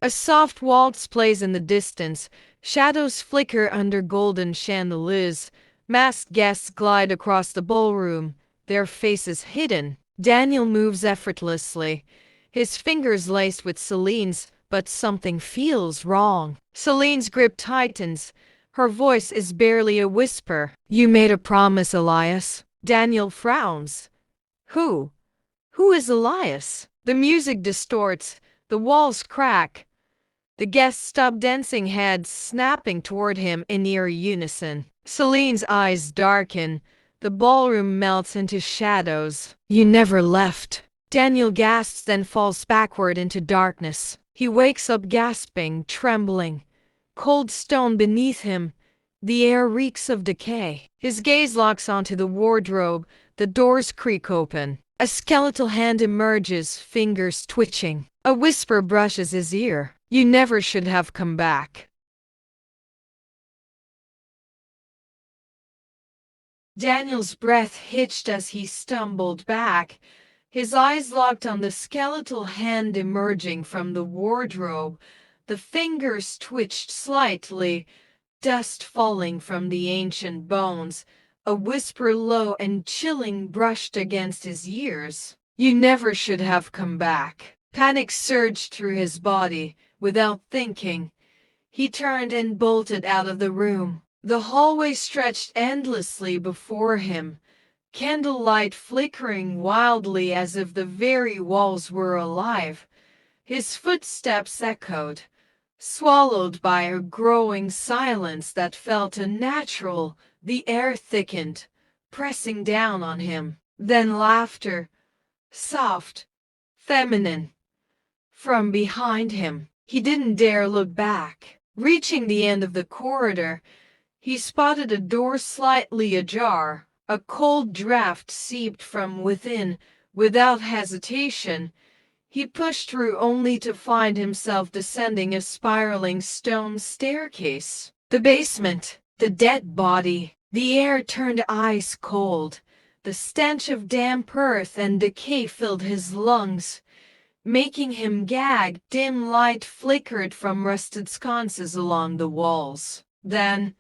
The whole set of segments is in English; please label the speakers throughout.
Speaker 1: A soft waltz plays in the distance, shadows flicker under golden chandeliers, masked guests glide across the ballroom, their faces hidden. Daniel moves effortlessly, his fingers laced with Celine's, but something feels wrong. Celine's grip tightens, her voice is barely a whisper. "You made a promise, Elias." Daniel frowns. Who? Who is Elias? The music distorts, the walls crack. The guests stop dancing, heads snapping toward him in near unison. Celine's eyes darken. The ballroom melts into shadows. "You never left." Daniel gasps, then falls backward into darkness. He wakes up gasping, trembling. Cold stone beneath him. The air reeks of decay. His gaze locks onto the wardrobe. The doors creak open. A skeletal hand emerges, fingers twitching. A whisper brushes his ear. "You never should have come back." Daniel's breath hitched as he stumbled back, his eyes locked on the skeletal hand emerging from the wardrobe. The fingers twitched slightly, dust falling from the ancient bones. A whisper low and chilling brushed against his ears. "You never should have come back." Panic surged through his body. Without thinking, he turned and bolted out of the room. The hallway stretched endlessly before him, candlelight flickering wildly as if the very walls were alive. His footsteps echoed, swallowed by a growing silence that felt unnatural. The air thickened, pressing down on him. Then laughter, soft, feminine, from behind him. He didn't dare look back. Reaching the end of the corridor, he spotted a door slightly ajar. A cold draft seeped from within. Without hesitation, he pushed through only to find himself descending a spiraling stone staircase. The basement, the dead body. The air turned ice cold. The stench of damp earth and decay filled his lungs, making him gag. Dim light flickered from rusted sconces along the walls. Then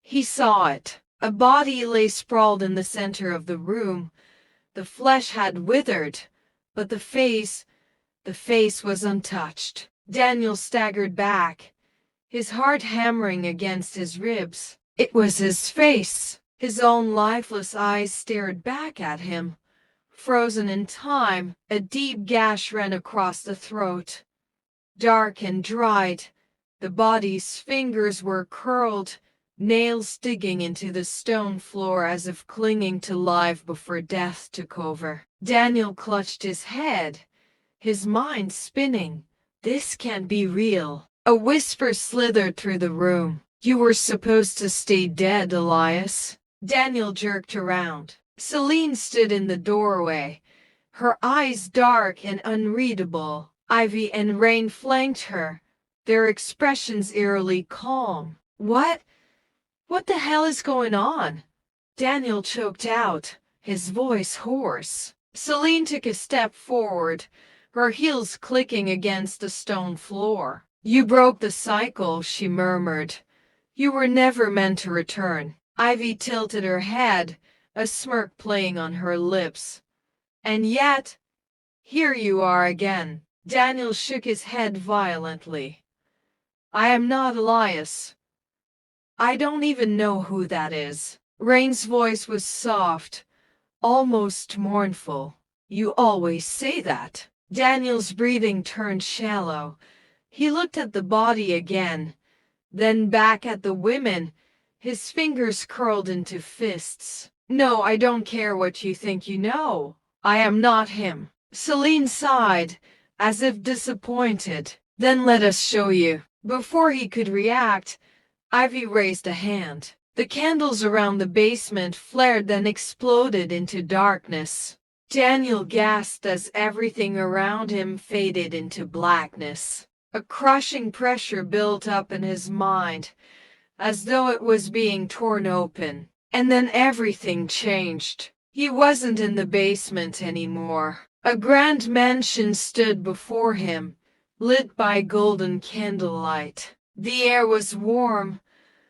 Speaker 1: he saw it. A body lay sprawled in the center of the room. The flesh had withered, but the face was untouched. Daniel staggered back, his heart hammering against his ribs. It was his face. His own lifeless eyes stared back at him. Frozen in time, a deep gash ran across the throat. Dark and dried, the body's fingers were curled, nails digging into the stone floor as if clinging to life before death took over. Daniel clutched his head, his mind spinning. This can't be real. A whisper slithered through the room. "You were supposed to stay dead, Elias." Daniel jerked around. Celine stood in the doorway, her eyes dark and unreadable. Ivy and Rain flanked her, their expressions eerily calm. What the hell is going on?" Daniel choked out, his voice hoarse. Celine took a step forward, her heels clicking against the stone floor. "You broke the cycle," she murmured. "You were never meant to return." Ivy tilted her head, a smirk playing on her lips. "And yet, here you are again." Daniel shook his head violently. "I am not Elias. I don't even know who that is." Rain's voice was soft, almost mournful. "You always say that." Daniel's breathing turned shallow. He looked at the body again, then back at the women, his fingers curled into fists. "No, I don't care what you think you know. I am not him." Celine sighed, as if disappointed. "Then let us show you." Before he could react, Ivy raised a hand. The candles around the basement flared, then exploded into darkness. Daniel gasped as everything around him faded into blackness. A crushing pressure built up in his mind, as though it was being torn open. And then everything changed. He wasn't in the basement anymore. A grand mansion stood before him, lit by golden candlelight. The air was warm,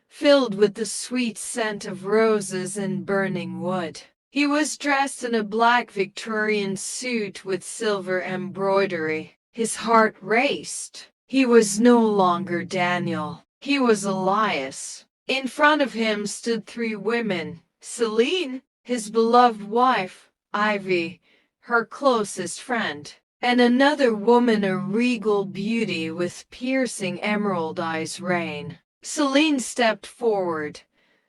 Speaker 1: filled with the sweet scent of roses and burning wood. He was dressed in a black Victorian suit with silver embroidery. His heart raced. He was no longer Daniel. He was Elias. In front of him stood three women: Celine, his beloved wife; Ivy, her closest friend; and another woman, a regal beauty with piercing emerald eyes, Rain. Celine stepped forward,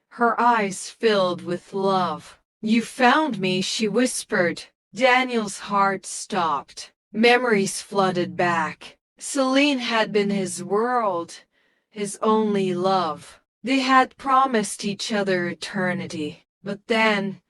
Speaker 1: her eyes filled with love. "You found me," she whispered. Daniel's heart stopped. Memories flooded back. Celine had been his world, his only love. They had promised each other eternity. But then,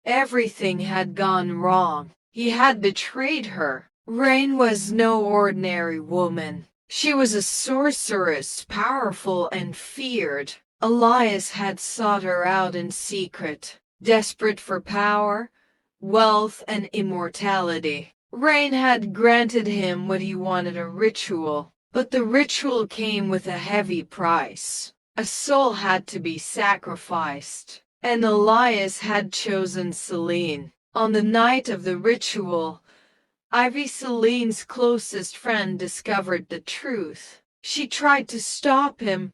Speaker 1: everything had gone wrong. He had betrayed her. Rain was no ordinary woman. She was a sorceress, powerful and feared. Elias had sought her out in secret, desperate for power, wealth, and immortality. Rain had granted him what he wanted, a ritual. But the ritual came with a heavy price. A soul had to be sacrificed. And Elias had chosen Celine. On the night of the ritual, Ivy, Celine's closest friend, discovered the truth. She tried to stop him,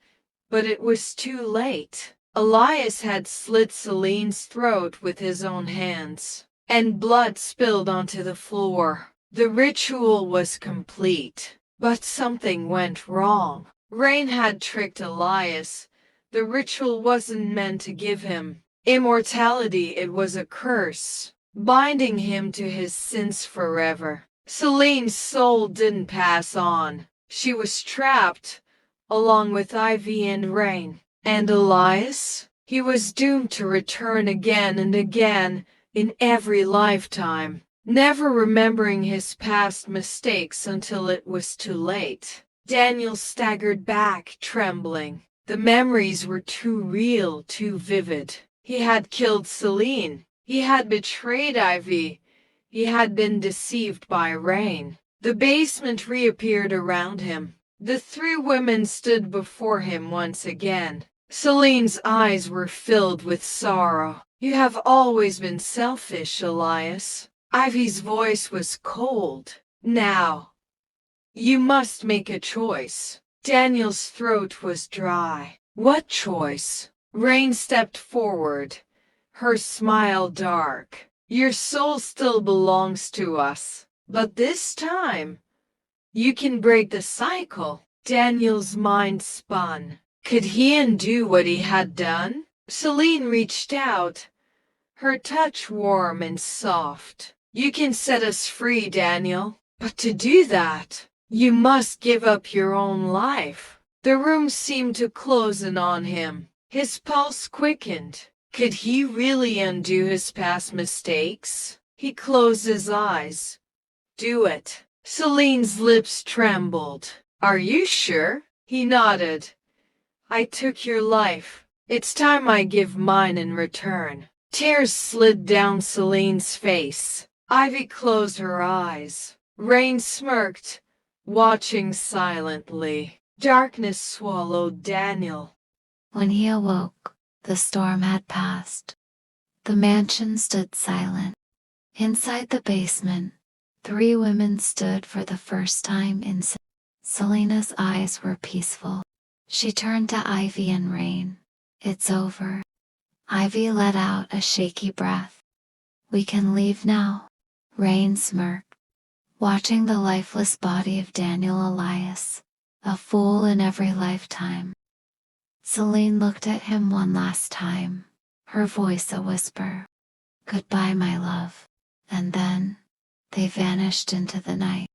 Speaker 1: but it was too late. Elias had slit Celine's throat with his own hands, and blood spilled onto the floor. The ritual was complete, but something went wrong. Rain had tricked Elias. The ritual wasn't meant to give him immortality, it was a curse, binding him to his sins forever. Celine's soul didn't pass on. She was trapped, along with Ivy and Rain. And Elias? He was doomed to return again and again, in every lifetime, never remembering his past mistakes until it was too late. Daniel staggered back, trembling. The memories were too real, too vivid. He had killed Celine. He had betrayed Ivy. He had been deceived by Rain. The basement reappeared around him. The three women stood before him once again. Celine's eyes were filled with sorrow. "You have always been selfish, Elias." Ivy's voice was cold. "Now, you must make a choice." Daniel's throat was dry. "What choice?" Rain stepped forward, her smile dark. "Your soul still belongs to us. But this time, you can break the cycle." Daniel's mind spun. Could he undo what he had done? Celine reached out, her touch warm and soft. "You can set us free, Daniel. But to do that, you must give up your own life." The room seemed to close in on him. His pulse quickened. Could he really undo his past mistakes? He closed his eyes. "Do it." Celine's lips trembled. "Are you sure?" He nodded. "I took your life. It's time I give mine in return." Tears slid down Celine's face. Ivy closed her eyes. Rain smirked, watching silently. Darkness swallowed Daniel.
Speaker 2: When he awoke, the storm had passed. The mansion stood silent. Inside the basement, three women stood for the first time in Selena's eyes were peaceful. She turned to Ivy and Rain. "It's over." Ivy let out a shaky breath. "We can leave now." Rain smirked, watching the lifeless body of Daniel Elias, a fool in every lifetime. Celine looked at him one last time, her voice a whisper. "Goodbye, my love." And then, they vanished into the night.